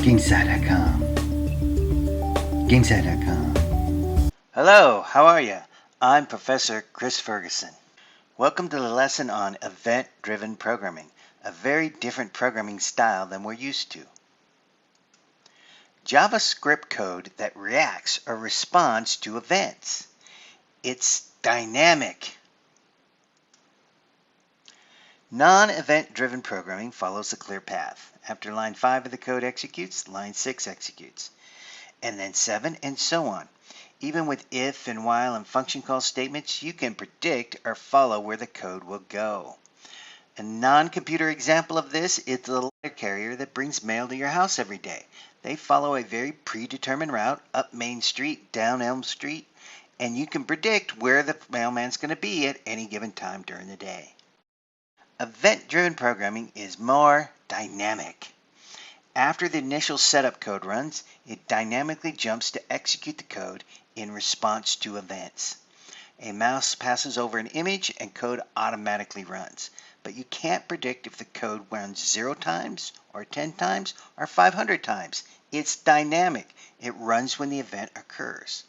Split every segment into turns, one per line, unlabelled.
GameSci.com. GameSci.com.
Hello, how are you? I'm Professor Chris Ferguson. Welcome to the lesson on event-driven programming, a very different programming style than we're used to. JavaScript code that reacts or responds to events. It's dynamic. Non-event driven programming follows a clear path. After line 5 of the code executes, line 6 executes, and then 7 and so on. Even with if and while and function call statements, you can predict or follow where the code will go. A non-computer example of this is the letter carrier that brings mail to your house every day. They follow a very predetermined route up Main Street, down Elm Street, and you can predict where the mailman's going to be at any given time during the day. Event-driven programming is more dynamic. After the initial setup code runs, it dynamically jumps to execute the code in response to events. A mouse passes over an image and code automatically runs. But you can't predict if the code runs 0 times, or 10 times, or 500 times. It's dynamic. It runs when the event occurs.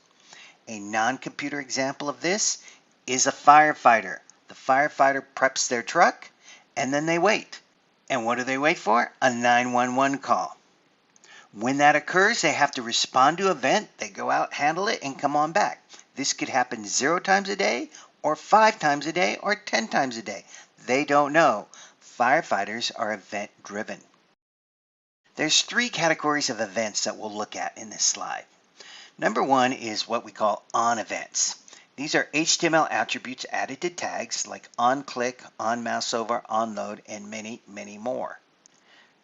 A non-computer example of this is a firefighter. The firefighter preps their truck, and then they wait. And what do they wait for? A 911 call. When that occurs, they have to respond to an event. They go out, handle it, and come on back. This could happen 0 times a day, or 5 times a day, or 10 times a day. They don't know. Firefighters are event-driven. There's 3 categories of events that we'll look at in this slide. Number 1 is what we call on events. These are HTML attributes added to tags like onClick, onMouseOver, onLoad, and many, many more.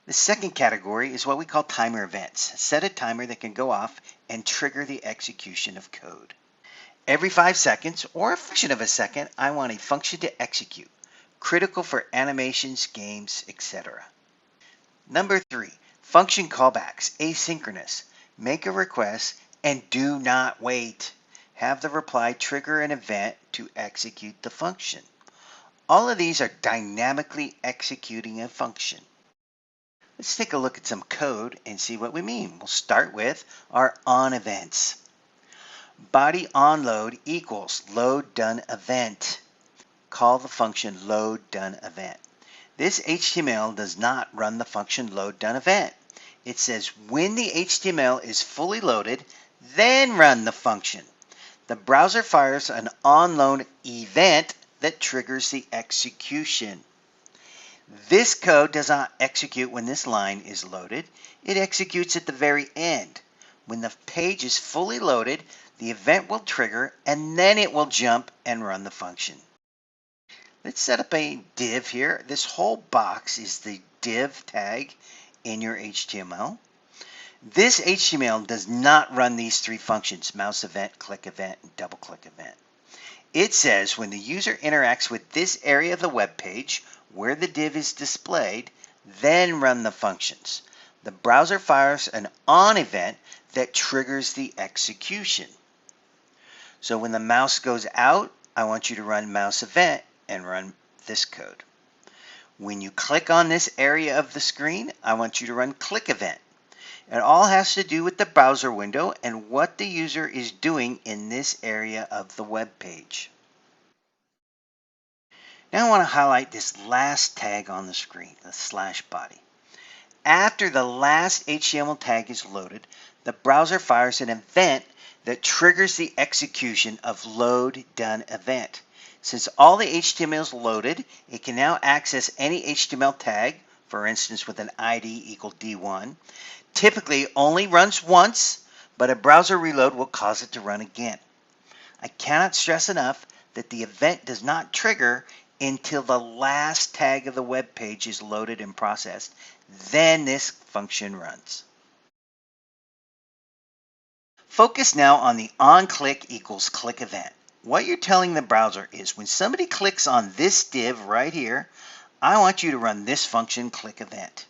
The second category is what we call timer events. Set a timer that can go off and trigger the execution of code. Every 5 seconds, or a fraction of a second, I want a function to execute. Critical for animations, games, etc. Number 3, function callbacks, asynchronous. Make a request and do not wait. Have the reply trigger an event to execute the function. All of these are dynamically executing a function. Let's take a look at some code and see what we mean. We'll start with our on events. Body onLoad equals load done event. Call the function load done event. This HTML does not run the function load done event. It says when the HTML is fully loaded, then run the function. The browser fires an onLoad event that triggers the execution. This code does not execute when this line is loaded. It executes at the very end. When the page is fully loaded, the event will trigger and then it will jump and run the function. Let's set up a div here. This whole box is the div tag in your HTML. This HTML does not run these 3 functions, mouse event, click event, and double click event. It says when the user interacts with this area of the web page where the div is displayed, then run the functions. The browser fires an on event that triggers the execution. So when the mouse goes out, I want you to run mouse event and run this code. When you click on this area of the screen, I want you to run click event. It all has to do with the browser window and what the user is doing in this area of the web page. Now I want to highlight this last tag on the screen, the slash body. After the last HTML tag is loaded, the browser fires an event that triggers the execution of load done event. Since all the HTML is loaded, it can now access any HTML tag, for instance with an ID equal D1. Typically only runs once, but a browser reload will cause it to run again. I cannot stress enough that the event does not trigger until the last tag of the web page is loaded and processed. Then this function runs. Focus now on the onClick equals click event. What you're telling the browser is when somebody clicks on this div right here, I want you to run this function click event.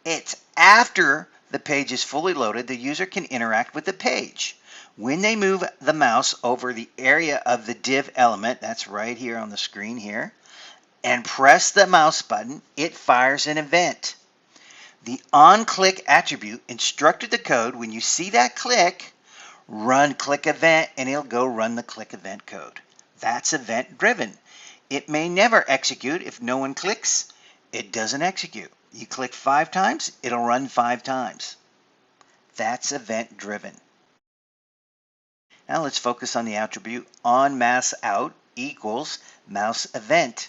It's after the page is fully loaded, the user can interact with the page. When they move the mouse over the area of the div element, that's right here on the screen here, and press the mouse button, it fires an event. The onClick attribute instructed the code when you see that click, run click event, and it'll go run the click event code. That's event driven. It may never execute. If no one clicks, it doesn't execute. You click 5 times, it'll run 5 times. That's event driven. Now let's focus on the attribute onMouseOut equals mouse event.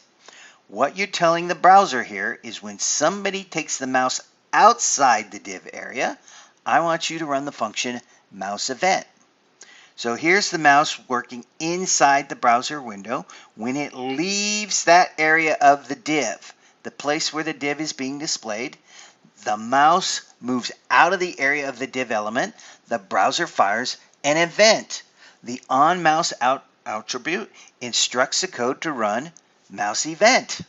What you're telling the browser here is when somebody takes the mouse outside the div area, I want you to run the function mouseEvent. So here's the mouse working inside the browser window. When it leaves that area of the div, the place where the div is being displayed, the mouse moves out of the area of the div element. The browser fires an event. The onMouseOut attribute instructs the code to run mouseEvent.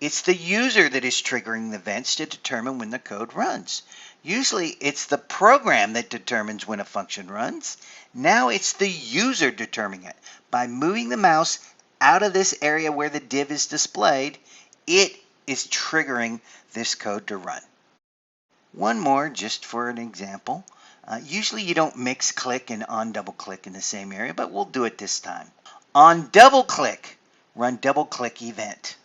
It's the user that is triggering the events to determine when the code runs. Usually it's the program that determines when a function runs. Now it's the user determining it. By moving the mouse out of this area where the div is displayed, it is triggering this code to run. One more just for an example. Usually you don't mix click and on double click in the same area, but we'll do it this time. On double click, run double click event.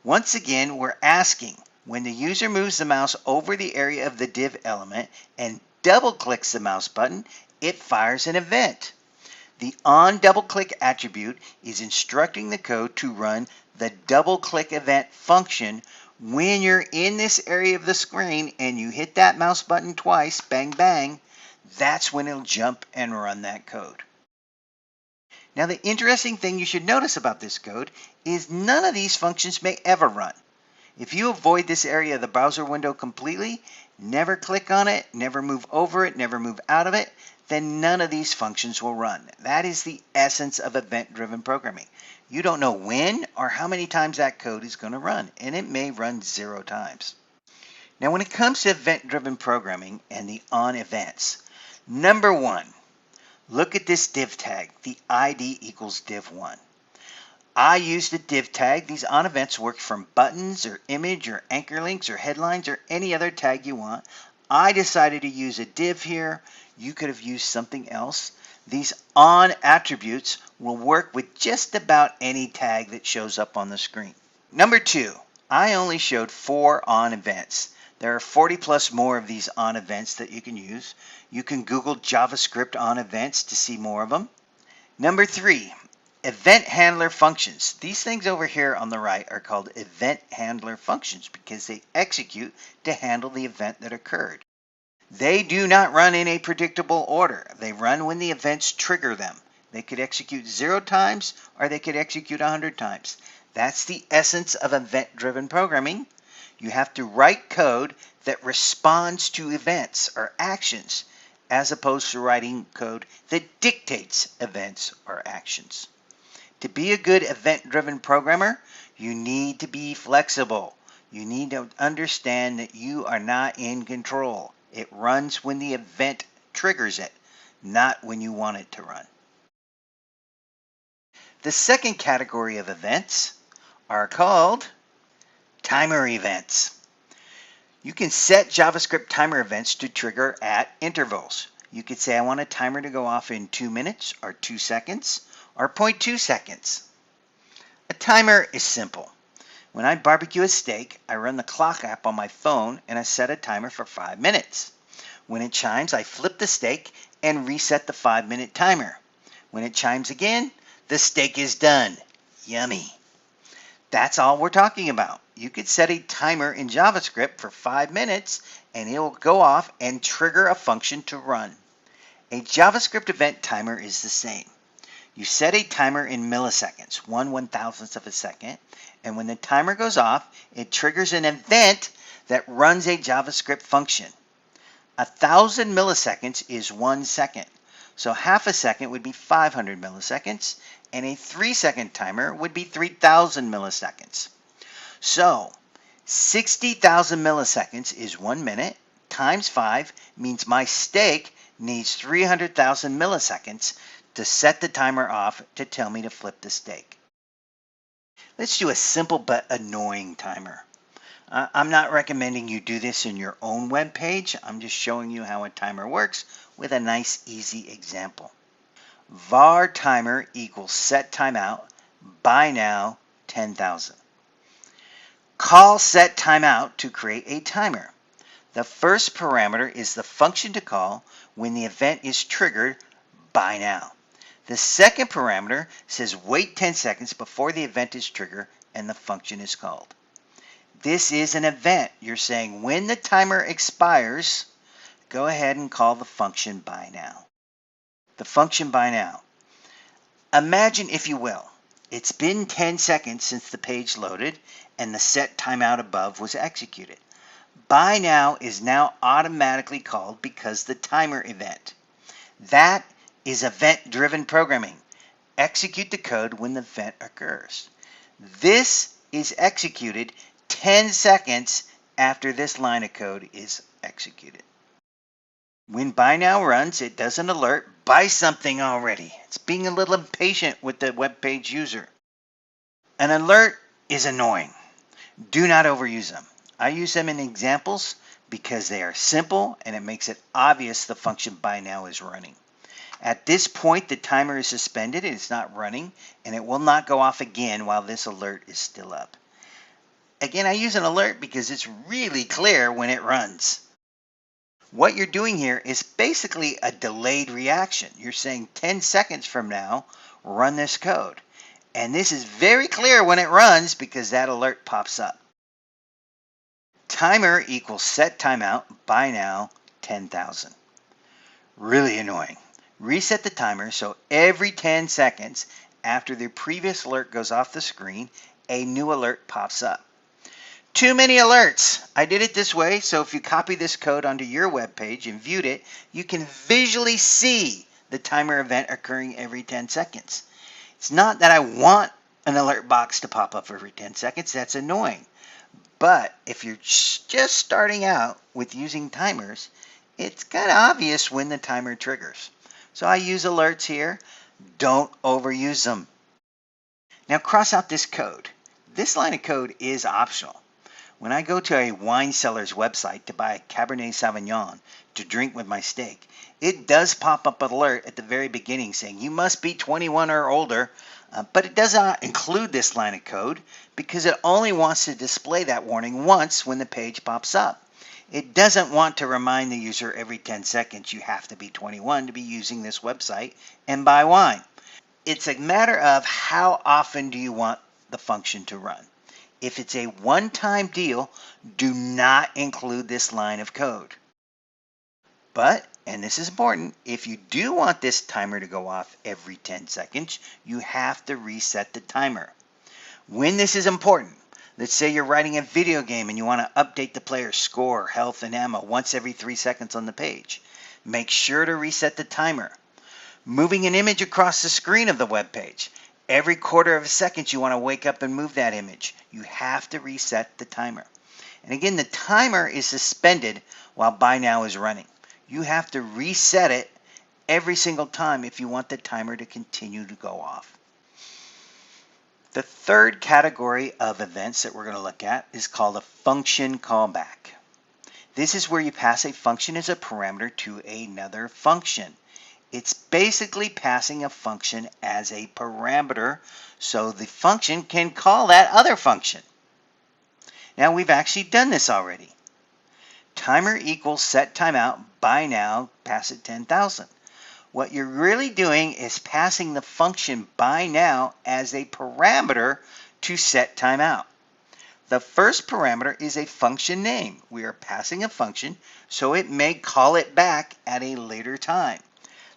Once again, we're asking when the user moves the mouse over the area of the div element and double clicks the mouse button, it fires an event. The onDoubleClick attribute is instructing the code to run the doubleClick event function when you're in this area of the screen and you hit that mouse button twice, bang, bang, that's when it'll jump and run that code. Now, the interesting thing you should notice about this code is none of these functions may ever run. If you avoid this area of the browser window completely, never click on it, never move over it, never move out of it, then none of these functions will run. That is the essence of event-driven programming. You don't know when or how many times that code is going to run, and it may run 0 times. Now, when it comes to event-driven programming and the on events, number 1, look at this div tag, the ID equals div1. I use the div tag. These on events work from buttons or image or anchor links or headlines or any other tag you want. I decided to use a div here. You could have used something else. These on attributes will work with just about any tag that shows up on the screen. Number 2, I only showed 4 on events. There are 40 plus more of these on events that you can use. You can Google JavaScript on events to see more of them. Number 3, event handler functions. These things over here on the right are called event handler functions because they execute to handle the event that occurred. They do not run in a predictable order. They run when the events trigger them. They could execute 0 times or they could execute 100 times. That's the essence of event-driven programming. You have to write code that responds to events or actions as opposed to writing code that dictates events or actions. To be a good event-driven programmer, you need to be flexible. You need to understand that you are not in control. It runs when the event triggers it, not when you want it to run. The second category of events are called timer events. You can set JavaScript timer events to trigger at intervals. You could say I want a timer to go off in 2 minutes or 2 seconds or 0.2 seconds. A timer is simple. When I barbecue a steak, I run the clock app on my phone and I set a timer for 5 minutes. When it chimes, I flip the steak and reset the 5-minute timer. When it chimes again, the steak is done. Yummy. That's all we're talking about. You could set a timer in JavaScript for 5 minutes and it will go off and trigger a function to run. A JavaScript event timer is the same. You set a timer in milliseconds, 1/1000th of a second, and when the timer goes off, it triggers an event that runs a JavaScript function. 1,000 milliseconds is 1 second, so half a second would be 500 milliseconds, and a 3-second timer would be 3,000 milliseconds. So 60,000 milliseconds is 1 minute, times 5 means my steak needs 300,000 milliseconds to set the timer off to tell me to flip the steak. Let's do a simple but annoying timer. I'm not recommending you do this in your own web page. I'm just showing you how a timer works with a nice, easy example. var timer equals set timeout by now 10,000. Call set timeout to create a timer. The first parameter is the function to call when the event is triggered by now. The second parameter says wait 10 seconds before the event is triggered and the function is called. This is an event. You're saying when the timer expires, go ahead and call the function by now. The function by now. Imagine, if you will, it's been 10 seconds since the page loaded and the set timeout above was executed. By now is now automatically called because the timer event. That is event-driven programming. Execute the code when the event occurs. This is executed 10 seconds after this line of code is executed. When by now runs, it does an alert, buy something already. It's being a little impatient with the web page user. An alert is annoying. Do not overuse them. I use them in examples because they are simple and it makes it obvious the function by now is running. At this point, the timer is suspended and it's not running, and it will not go off again while this alert is still up. Again, I use an alert because it's really clear when it runs. What you're doing here is basically a delayed reaction. You're saying 10 seconds from now, run this code. And this is very clear when it runs because that alert pops up. Timer equals set timeout by now 10,000. Really annoying. Reset the timer so every 10 seconds after the previous alert goes off the screen, a new alert pops up. Too many alerts. I did it this way, so if you copy this code onto your web page and viewed it, you can visually see the timer event occurring every 10 seconds. It's not that I want an alert box to pop up every 10 seconds. That's annoying. But if you're just starting out with using timers, it's kind of obvious when the timer triggers. So I use alerts here. Don't overuse them. Now cross out this code. This line of code is optional. When I go to a wine seller's website to buy a Cabernet Sauvignon to drink with my steak, it does pop up an alert at the very beginning saying you must be 21 or older, but it does not include this line of code because it only wants to display that warning once when the page pops up. It doesn't want to remind the user every 10 seconds you have to be 21 to be using this website and buy wine. It's a matter of how often do you want the function to run. If it's a one-time deal, do not include this line of code. But, and this is important, if you do want this timer to go off every 10 seconds, you have to reset the timer. When this is important, let's say you're writing a video game and you want to update the player's score, health, and ammo once every 3 seconds on the page. Make sure to reset the timer. Moving an image across the screen of the web page. Every quarter of a second you want to wake up and move that image. You have to reset the timer. And again, the timer is suspended while by now is running. You have to reset it every single time if you want the timer to continue to go off. The third category of events that we're going to look at is called a function callback. This is where you pass a function as a parameter to another function. It's basically passing a function as a parameter so the function can call that other function. Now we've actually done this already. Timer equals set timeout by now, pass it 10,000. What you're really doing is passing the function by now as a parameter to set timeout. The first parameter is a function name. We are passing a function so it may call it back at a later time.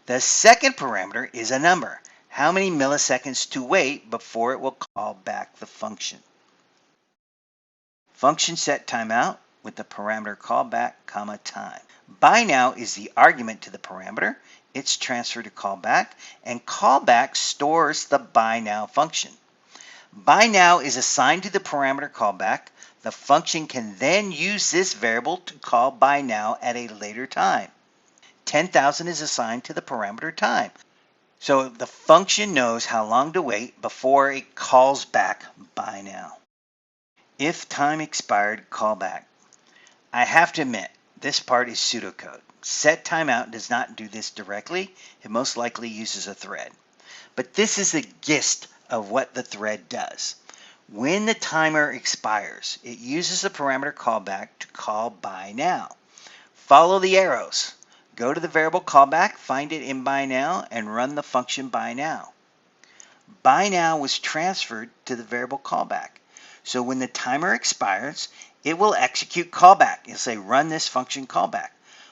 The second parameter is a number. How many milliseconds to wait before it will call back the function. Function set timeout with the parameter callback, time. By now is the argument to the parameter. It's transferred to callback, and callback stores the by now function. By now is assigned to the parameter callback. The function can then use this variable to call by now at a later time. 10,000 is assigned to the parameter time. So the function knows how long to wait before it calls back by now. If time expired, callback. I have to admit, this part is pseudocode. Set timeout does not do this directly. It most likely uses a thread. But this is the gist of what the thread does. When the timer expires, it uses the parameter callback to call by now. Follow the arrows. Go to the variable callback, find it in by now, and run the function by now. By now was transferred to the variable callback. So when the timer expires, it will execute callback. It'll say run this function callback.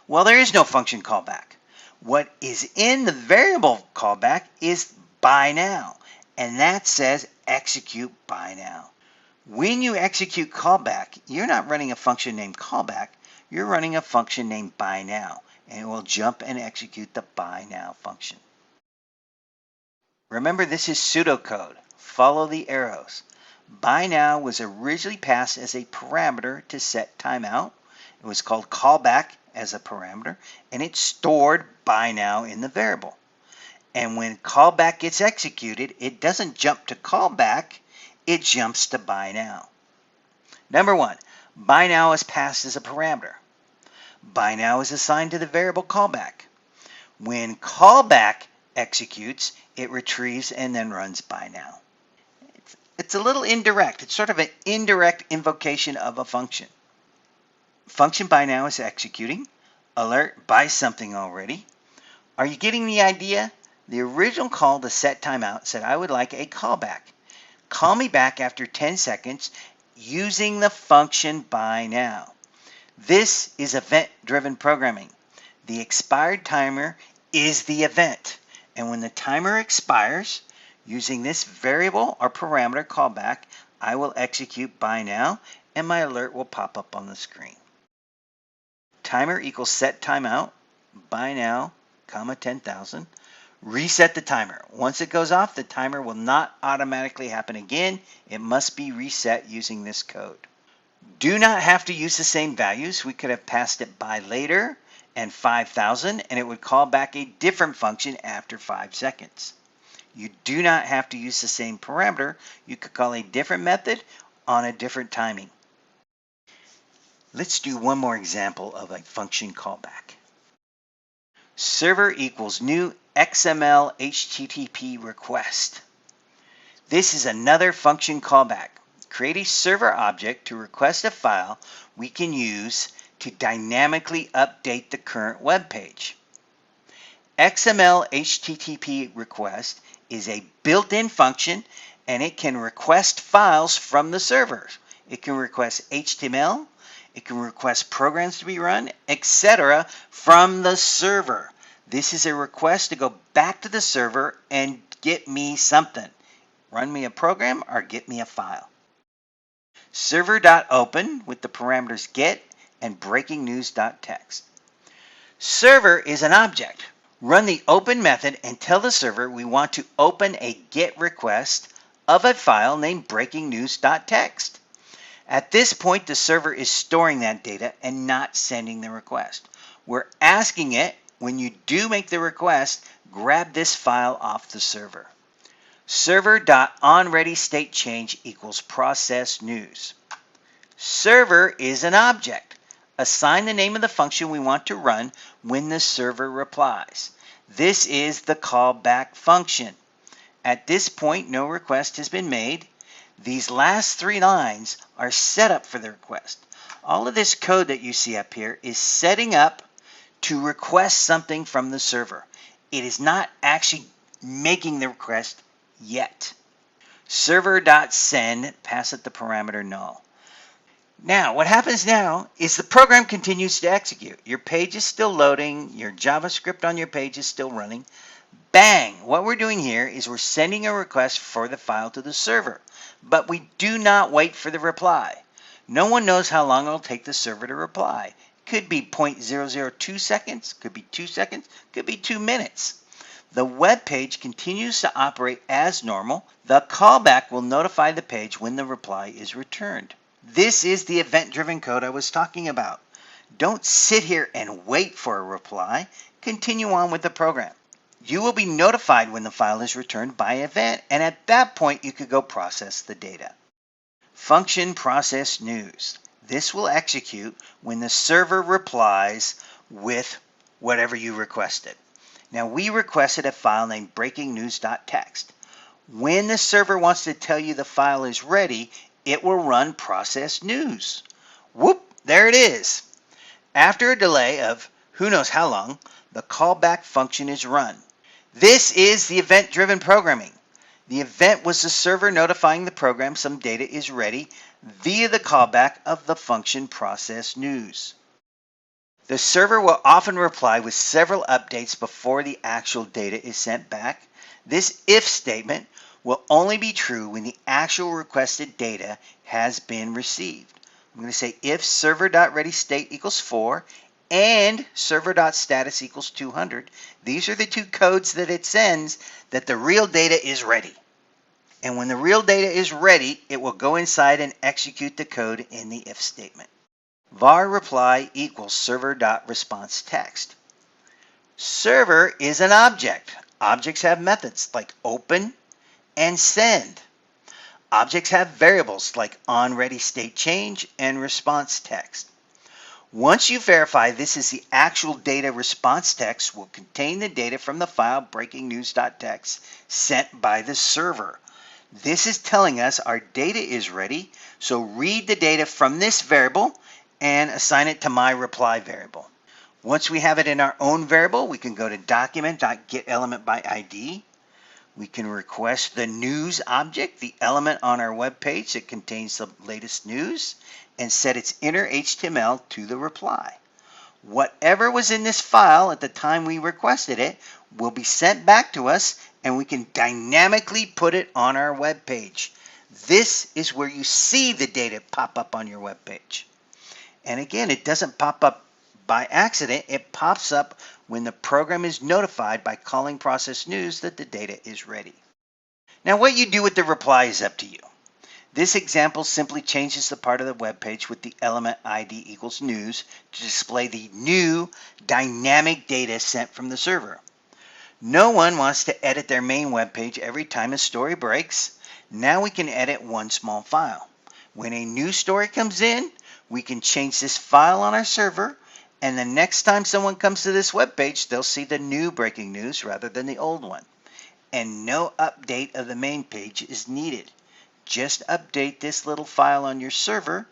Well, there is no function callback. What is in the variable callback is by now, and that says execute by now. When you execute callback, you're not running a function named callback, you're running a function named by now, and it will jump and execute the by now function. Remember, this is pseudocode. Follow the arrows. By now was originally passed as a parameter to set timeout. It was called callback as a parameter, and it stored by now in the variable. And when callback gets executed, it doesn't jump to callback, it jumps to by now. Number one, by now is passed as a parameter. By now is assigned to the variable callback. When callback executes, it retrieves and then runs by now. It's a little indirect. It's sort of an indirect invocation of a function. Function by now is executing. Alert buys something already. Are you getting the idea? The original call to set timeout said I would like a callback. Call me back after 10 seconds using the function by now. This is event-driven programming. The expired timer is the event. And when the timer expires, using this variable or parameter callback, I will execute by now, and my alert will pop up on the screen. Timer equals set timeout, by now, comma 10,000. Reset the timer. Once it goes off, the timer will not automatically happen again. It must be reset using this code. Do not have to use the same values. We could have passed it by later and 5,000, and it would call back a different function after 5 seconds. You do not have to use the same parameter. You could call a different method on a different timing. Let's do one more example of a function callback. Server equals new XML HTTP request. This is another function callback. Create a server object to request a file we can use to dynamically update the current web page. XML HTTP request is a built-in function, and it can request files from the server. It can request HTML, it can request programs to be run, etc. from the server. This is a request to go back to the server and get me something. Run me a program or get me a file. Server.open with the parameters get and breakingnews.txt. Server is an object. Run the open method and tell the server we want to open a GET request of a file named breakingnews.txt. At this point, the server is storing that data and not sending the request. We're asking it, when you do make the request, grab this file off the server. Server.onReadyStateChange equals process news. Server is an object. Assign the name of the function we want to run when the server replies. This is the callback function. At this point, no request has been made. These last 3 lines are set up for the request. All of this code that you see up here is setting up to request something from the server. It is not actually making the request yet. Server.send, pass it the parameter null. Now, what happens now is the program continues to execute. Your page is still loading. Your JavaScript on your page is still running. Bang! What we're doing here is we're sending a request for the file to the server, but we do not wait for the reply. No one knows how long it'll take the server to reply. Could be 0.002 seconds, could be 2 seconds, could be 2 minutes. The web page continues to operate as normal. The callback will notify the page when the reply is returned. This is the event-driven code I was talking about. Don't sit here and wait for a reply. Continue on with the program. You will be notified when the file is returned by event, and at that point you could go process the data. Function process news. This will execute when the server replies with whatever you requested. Now we requested a file named breakingnews.txt. When the server wants to tell you the file is ready, it will run process news. Whoop, there it is. After a delay of who knows how long, the callback function is run. This is the event-driven programming. The event was the server notifying the program some data is ready via the callback of the function process news. The server will often reply with several updates before the actual data is sent back. This if statement will only be true when the actual requested data has been received. I'm going to say if server.readyState equals 4 and server.status equals 200. These are the two codes that it sends that the real data is ready. And when the real data is ready, it will go inside and execute the code in the if statement. var reply equals server.responseText. Server is an object. Objects have methods like open and send. Objects have variables like onReadyStateChange and responseText. Once you verify this is the actual data, response text will contain the data from the file breakingnews.txt sent by the server. This is telling us our data is ready, so read the data from this variable and assign it to my reply variable. Once we have it in our own variable, we can go to document.getElementById. We can request the news object, the element on our web page that contains the latest news, and set its inner HTML to the reply. Whatever was in this file at the time we requested it will be sent back to us, and we can dynamically put it on our web page. This is where you see the data pop up on your web page. And again, it doesn't pop up by accident. It pops up when the program is notified by calling process news that the data is ready. Now, what you do with the reply is up to you. This example simply changes the part of the web page with the element ID equals news to display the new dynamic data sent from the server. No one wants to edit their main web page every time a story breaks. Now we can edit one small file. When a new story comes in, we can change this file on our server, and the next time someone comes to this web page, they'll see the new breaking news rather than the old one. And no update of the main page is needed. Just update this little file on your server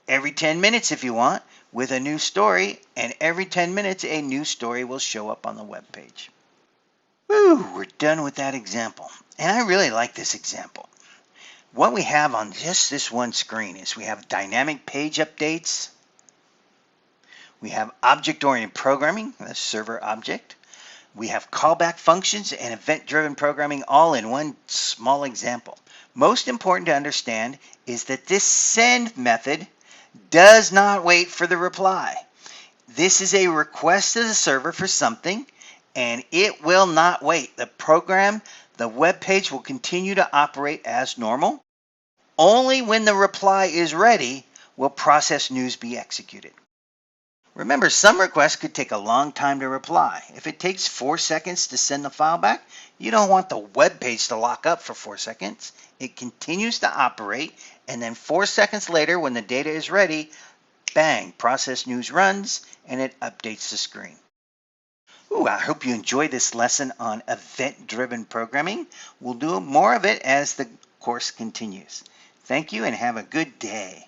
every 10 minutes if you want with a new story, and every 10 minutes a new story will show up on the web page. Woo, we're done with that example. And I really like this example. What we have on just this one screen is we have dynamic page updates. We have object-oriented programming, the server object. We have callback functions and event-driven programming all in one small example. Most important to understand is that this send method does not wait for the reply. This is a request to the server for something, and it will not wait. The program, the web page will continue to operate as normal. Only when the reply is ready will process news be executed. Remember, some requests could take a long time to reply. If it takes 4 seconds to send the file back, you don't want the web page to lock up for 4 seconds. It continues to operate, and then 4 seconds later, when the data is ready, bang, process news runs, and it updates the screen. Ooh, I hope you enjoyed this lesson on event-driven programming. We'll do more of it as the course continues. Thank you and have a good day.